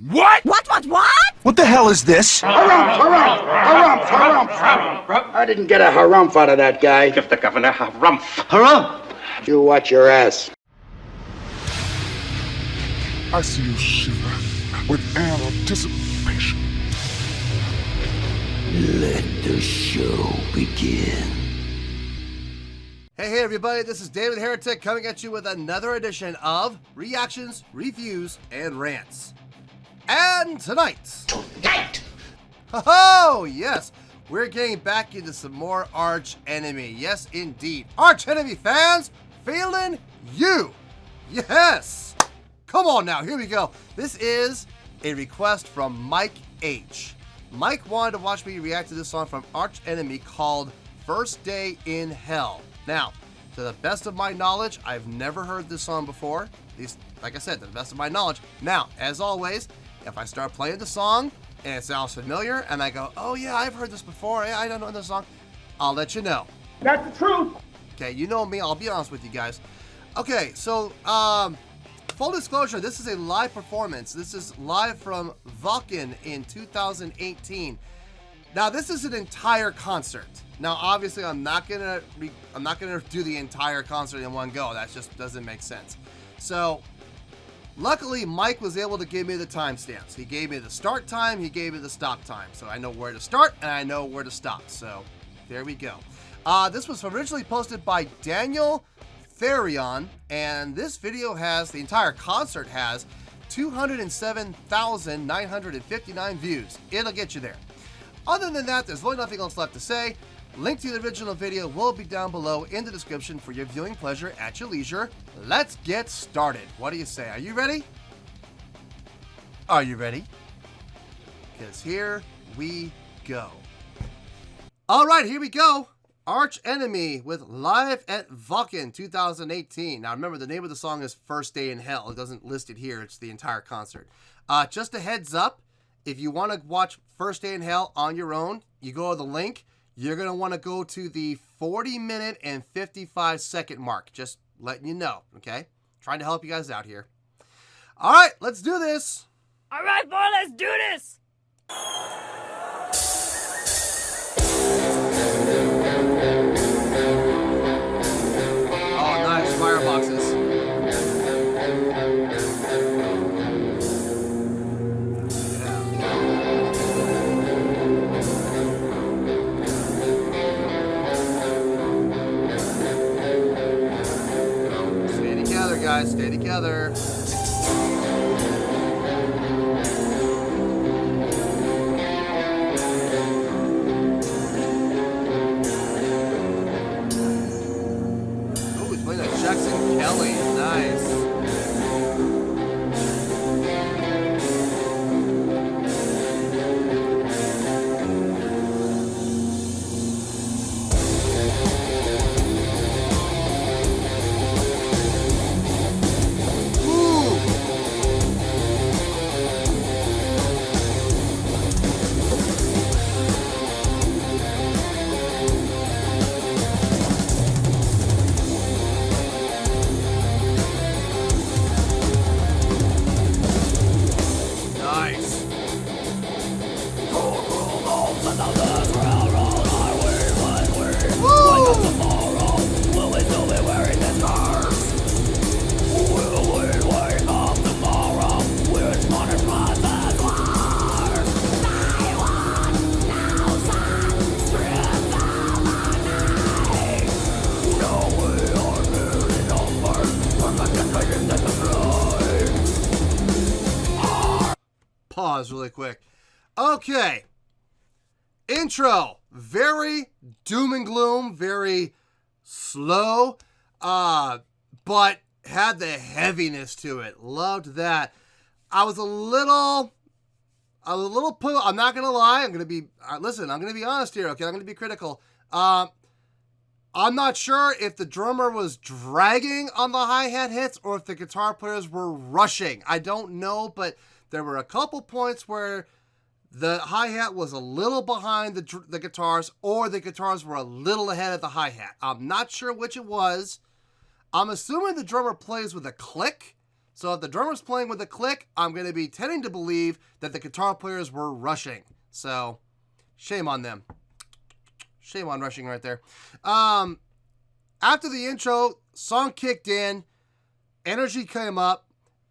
What? What? What the hell is this? Harumph! I didn't get a harumph out of that guy. Give the governor harumph. Harumph! You watch your ass. I see you shiver with anticipation. Let the show begin. Hey everybody, this is David Heretic coming at you with another edition of Reactions, Reviews, and Rants. And tonight, oh yes, we're getting back into some more Arch Enemy. Yes indeed, Arch Enemy fans, feeling you. Yes, come on now, here we go. This is a request from Mike H. Mike wanted to watch me react to this song from Arch Enemy called First Day in Hell. Now, to the best of my knowledge, I've never heard this song before. At least, like I said, to the best of my knowledge. Now, as always, if I start playing the song and it sounds familiar and I go, oh yeah, I've heard this before, I don't know this song, I'll let you know. That's the truth. Okay, you know me, I'll be honest with you guys. Okay, so, full disclosure, this is a live performance. This is live from Vulcan in 2018. Now, this is an entire concert. Now, obviously, I'm not gonna do the entire concert in one go. That just doesn't make sense. So, luckily, Mike was able to give me the timestamps. He gave me the start time, he gave me the stop time. So I know where to start and I know where to stop. So, there we go. This was originally posted by Daniel Therion, and this video has, the entire concert has, 207,959 views. It'll get you there. Other than that, there's really nothing else left to say. Link to the original video will be down below in the description for your viewing pleasure at your leisure. Let's get started. What do you say? Are you ready? Are you ready? Because here we go. All right, here we go. Arch Enemy with Live at Vulcan 2018. Now remember, the name of the song is First Day in Hell. It doesn't list it here. It's the entire concert. Just a heads up, if you want to watch First Day in Hell on your own, you go to the link. You're going to want to go to the 40-minute and 55-second mark. Just letting you know, okay? Trying to help you guys out here. All right, let's do this. All right, boy, let's do this. Oh, nice fireboxes. Guys, stay together. Oh, he's playing a Jackson Kelly. Nice. Pause really quick. Okay. Intro. Very doom and gloom, very slow, but had the heaviness to it. Loved that. I was a little I'm not going to lie. I'm going to be, listen, I'm going to be honest here, okay? I'm going to be critical. I'm not sure if the drummer was dragging on the hi-hat hits or if the guitar players were rushing. I don't know, but there were a couple points where the hi-hat was a little behind the guitars, or the guitars were a little ahead of the hi-hat. I'm not sure which it was. I'm assuming the drummer plays with a click, So if the drummer's playing with a click, I'm going to be tending to believe that the guitar players were rushing. So shame on them. Shame on rushing right there. After the intro, song kicked in, energy came up,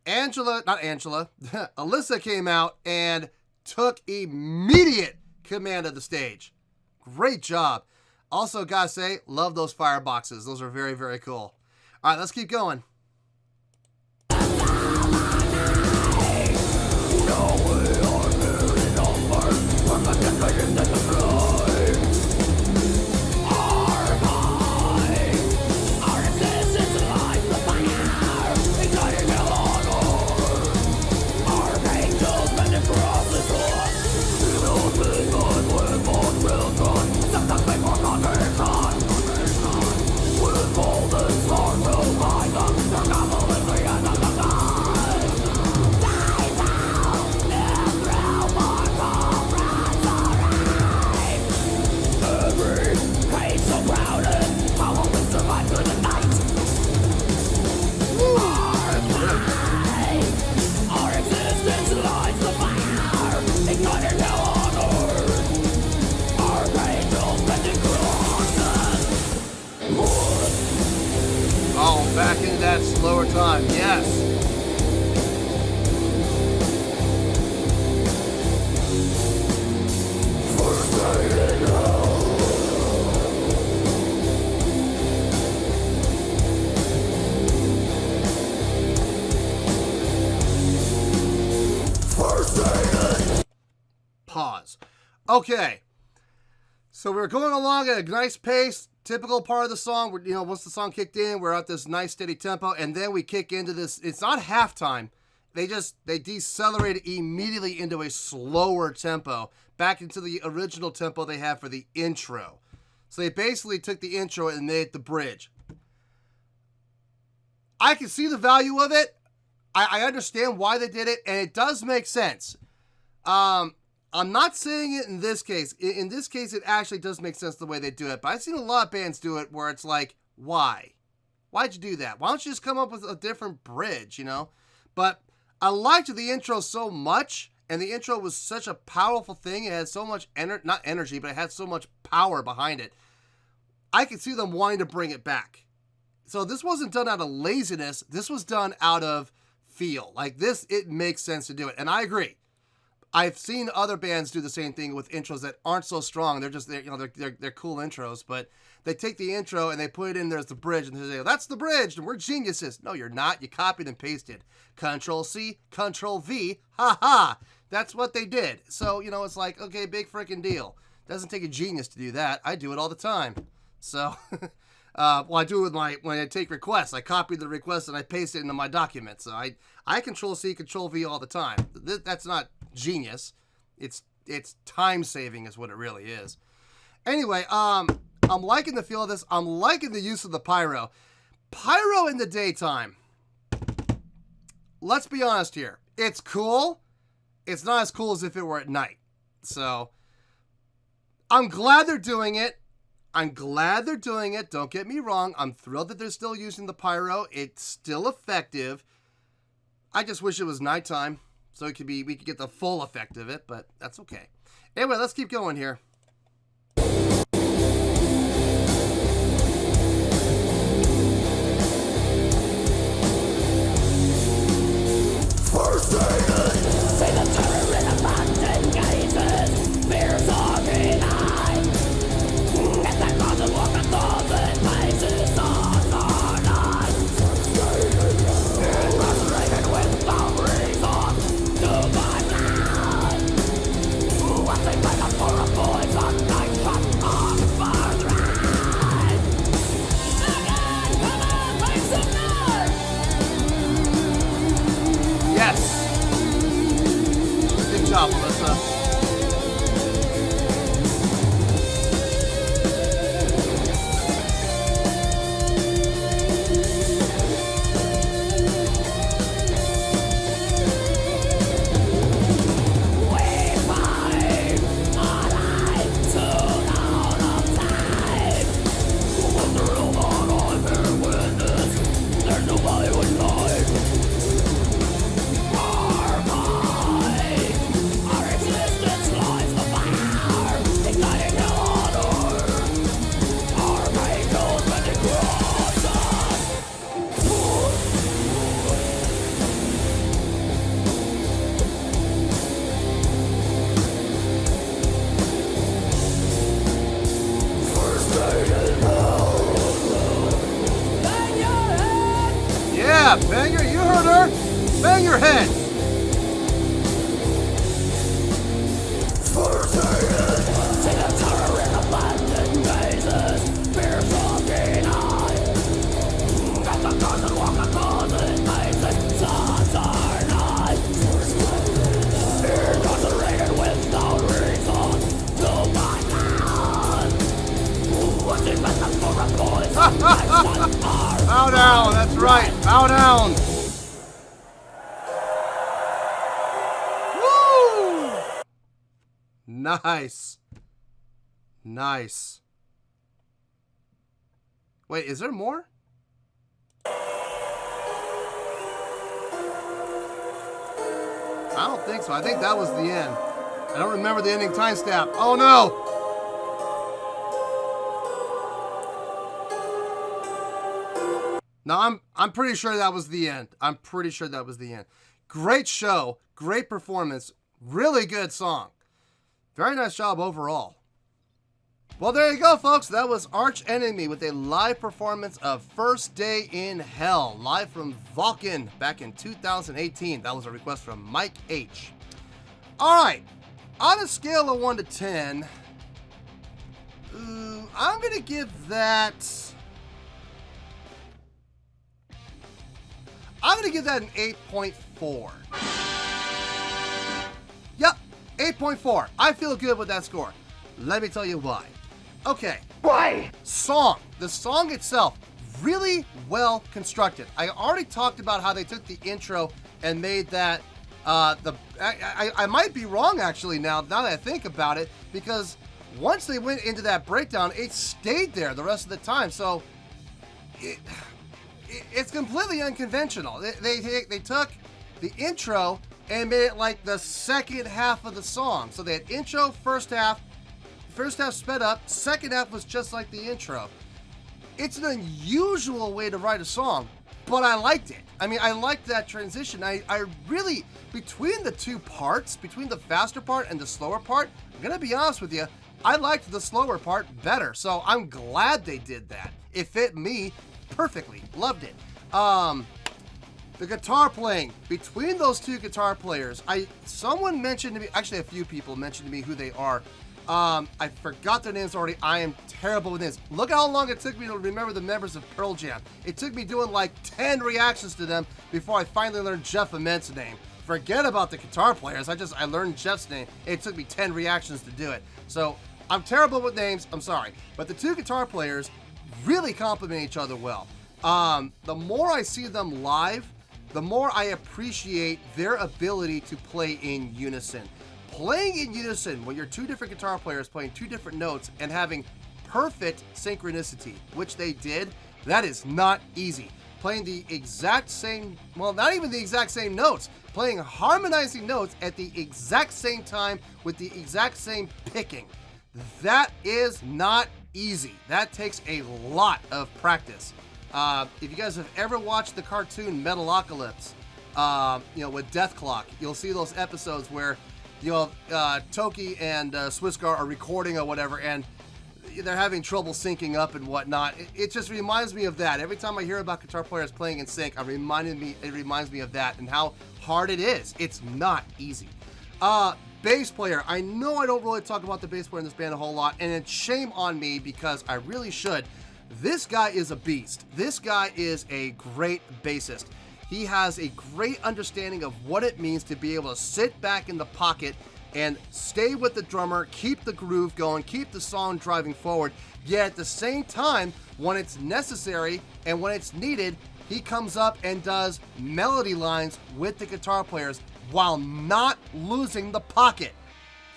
Alyssa came out and took immediate command of the stage. Great job. Also, gotta say, love those fireboxes. Those are very, very cool. All right, let's keep going. Oh, back into that slower time, yes. Pause. Okay. So we're going along at a nice pace. Typical part of the song, you know, once the song kicked in, we're at this nice steady tempo, and then we kick into this. It's not halftime. They decelerate immediately into a slower tempo, back into the original tempo they had for the intro. So they basically took the intro and made it the bridge. I can see the value of it. I understand why they did it, and it does make sense. I'm not saying it in this case. In this case, it actually does make sense the way they do it. But I've seen a lot of bands do it where it's like, why? Why'd you do that? Why don't you just come up with a different bridge, you know? But I liked the intro so much, and the intro was such a powerful thing. It had so much, not energy, but it had so much power behind it. I could see them wanting to bring it back. So this wasn't done out of laziness. This was done out of feel. Like this, it makes sense to do it. And I agree. I've seen other bands do the same thing with intros that aren't so strong. They're just, they're cool intros, but they take the intro and they put it in there as the bridge, and they say, that's the bridge, and we're geniuses. No, you're not. You copied and pasted. Control-C, Control-V, ha-ha. That's what they did. So, you know, it's like, okay, big freaking deal. Doesn't take a genius to do that. I do it all the time. So, well, I do it with when I take requests. I copy the request and I paste it into my document. So I Control-C, Control-V all the time. That's not genius. It's time saving is what it really is. Anyway, I'm liking the feel of this. I'm liking the use of the pyro. Pyro in the daytime. Let's be honest here. It's cool. It's not as cool as if it were at night. So I'm glad they're doing it. Don't get me wrong. I'm thrilled that they're still using the pyro. It's still effective. I just wish it was nighttime so we could get the full effect of it, but that's okay. Anyway, let's keep going here. your head. Bow down, that's right. Bow down. Woo! Nice. Nice. Wait, is there more? I don't think so. I think that was the end. I don't remember the ending timestamp. Oh no! No, I'm pretty sure that was the end. I'm pretty sure that was the end. Great show, great performance, really good song. Very nice job overall. Well, there you go, folks. That was Arch Enemy with a live performance of First Day in Hell, live from Vulcan back in 2018. That was a request from Mike H. All right, on a scale of 1 to 10, I'm going to give that... I'm going to give that an 8.4. Yep, 8.4. I feel good with that score. Let me tell you why. Okay. Why? Song. The song itself, really well constructed. I already talked about how they took the intro and made that, I might be wrong actually now that I think about it, because once they went into that breakdown, it stayed there the rest of the time. So, it's completely unconventional. They took the intro and made it like the second half of the song. So they had intro, first half sped up, second half was just like the intro. It's an unusual way to write a song, but I liked it. I mean, I liked that transition. I really, between the two parts, between the faster part and the slower part, I'm gonna be honest with you, I liked the slower part better. So I'm glad they did that. It fit me perfectly. Loved it. The guitar playing between those two guitar players. Someone mentioned to me, actually a few people mentioned to me who they are. I forgot their names already. I am terrible with names. Look how long it took me to remember the members of Pearl Jam. It took me doing like 10 reactions to them before I finally learned Jeff Ament's name. Forget about the guitar players. I learned Jeff's name. It took me 10 reactions to do it. So I'm terrible with names. I'm sorry. But the two guitar players really complement each other well. The more I see them live, the more I appreciate their ability to play in unison. Playing in unison when you're two different guitar players playing two different notes and having perfect synchronicity, which they did, that is not easy. Playing the exact same, well, not even the exact same notes, playing harmonizing notes at the exact same time with the exact same picking. That is not easy. That takes a lot of practice. If you guys have ever watched the cartoon Metalocalypse, with Death Clock, you'll see those episodes where, Toki and Swissgar are recording or whatever, and they're having trouble syncing up and whatnot. It just reminds me of that. Every time I hear about guitar players playing in sync, it reminds me of that and how hard it is. It's not easy. Bass player. I know I don't really talk about the bass player in this band a whole lot, and it's shame on me because I really should. This guy is a beast. This guy is a great bassist. He has a great understanding of what it means to be able to sit back in the pocket and stay with the drummer, keep the groove going, keep the song driving forward, yet at the same time, when it's necessary and when it's needed, he comes up and does melody lines with the guitar players while not losing the pocket.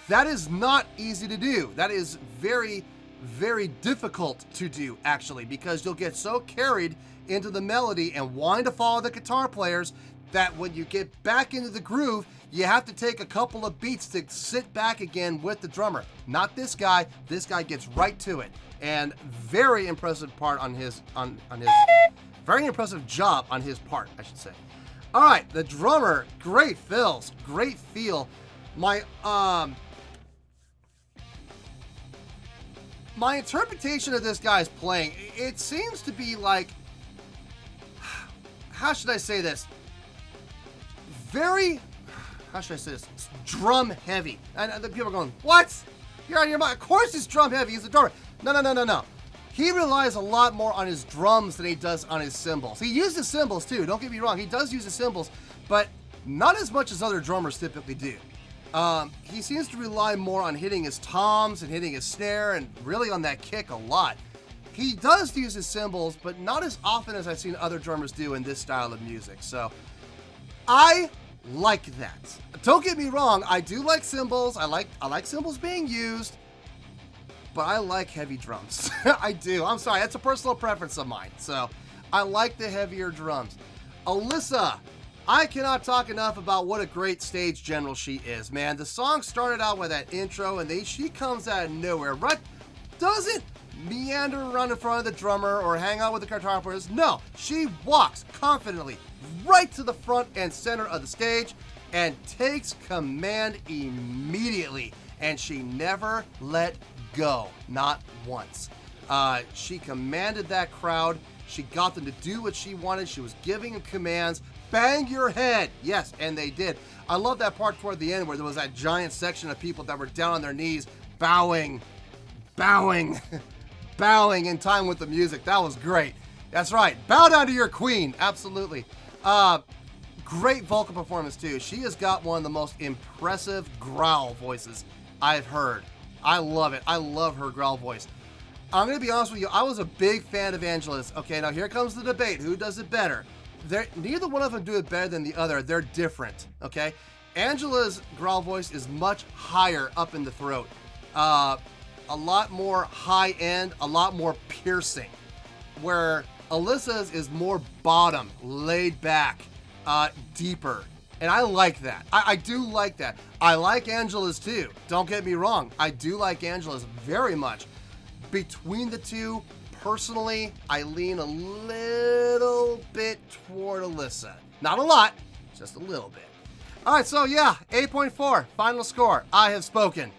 That is not easy to do. That is very, very difficult to do, actually, because you'll get so carried into the melody and wanting to follow the guitar players that when you get back into the groove, you have to take a couple of beats to sit back again with the drummer. Not this guy. This guy gets right to it. And very impressive part on his very impressive job on his part, I should say. All right, the drummer, great fills, great feel. My interpretation of this guy's playing, it seems to be like, how should I say this? very, how should I say this? It's drum heavy. And the people are going, what? You're out of your mind. Of course it's drum heavy. He's a drummer. No. He relies a lot more on his drums than he does on his cymbals. He uses cymbals too, don't get me wrong. He does use the cymbals, but not as much as other drummers typically do. He seems to rely more on hitting his toms and hitting his snare and really on that kick a lot. He does use his cymbals, but not as often as I've seen other drummers do in this style of music. So I like that. Don't get me wrong, I do like cymbals. I like cymbals being used, but I like heavy drums. I do. I'm sorry, that's a personal preference of mine. So I like the heavier drums. Alyssa, I cannot talk enough about what a great stage general she is, man. The song started out with that intro, and she comes out of nowhere, right? Doesn't meander around in front of the drummer or hang out with the guitar players. No, she walks confidently right to the front and center of the stage and takes command immediately. And she never let go, not once. She commanded that crowd. She got them to do what she wanted. She was giving them commands. Bang your head. Yes, and they did. I love that part toward the end where there was that giant section of people that were down on their knees, bowing in time with the music. That was great. That's right. Bow down to your queen. Absolutely. Great vocal performance too. She has got one of the most impressive growl voices I've heard. I love it. I love her growl voice. I'm going to be honest with you. I was a big fan of Angela's. Okay, now here comes the debate. Who does it better? Neither one of them do it better than the other. They're different, okay? Angela's growl voice is much higher up in the throat. A lot more high end, a lot more piercing. Where Alyssa's is more bottom, laid back, deeper. And I like that. I do like that. I like Angela's too. Don't get me wrong. I do like Angela's very much. Between the two, personally, I lean a little bit toward Alyssa. Not a lot, just a little bit. All right, so yeah, 8.4, final score. I have spoken.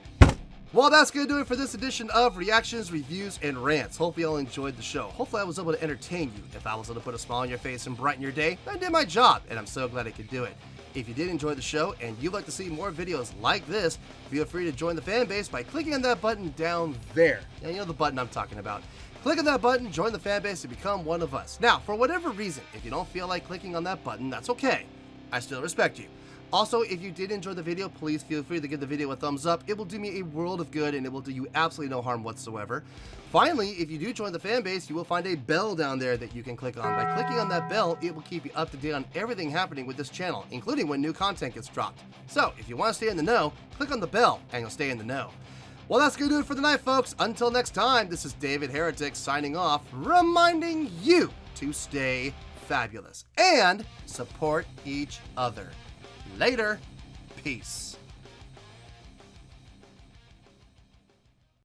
Well, that's going to do it for this edition of Reactions, Reviews, and Rants. Hopefully you all enjoyed the show. Hopefully I was able to entertain you. If I was able to put a smile on your face and brighten your day, I did my job, and I'm so glad I could do it. If you did enjoy the show and you'd like to see more videos like this, feel free to join the fan base by clicking on that button down there. Yeah, you know the button I'm talking about. Click on that button, join the fan base, and become one of us. Now, for whatever reason, if you don't feel like clicking on that button, that's okay. I still respect you. Also, if you did enjoy the video, please feel free to give the video a thumbs up. It will do me a world of good, and it will do you absolutely no harm whatsoever. Finally, if you do join the fan base, you will find a bell down there that you can click on. By clicking on that bell, it will keep you up to date on everything happening with this channel, including when new content gets dropped. So, if you want to stay in the know, click on the bell, and you'll stay in the know. Well, that's going to do it for the night, folks. Until next time, this is David Heretic signing off, reminding you to stay fabulous and support each other. Later. Peace.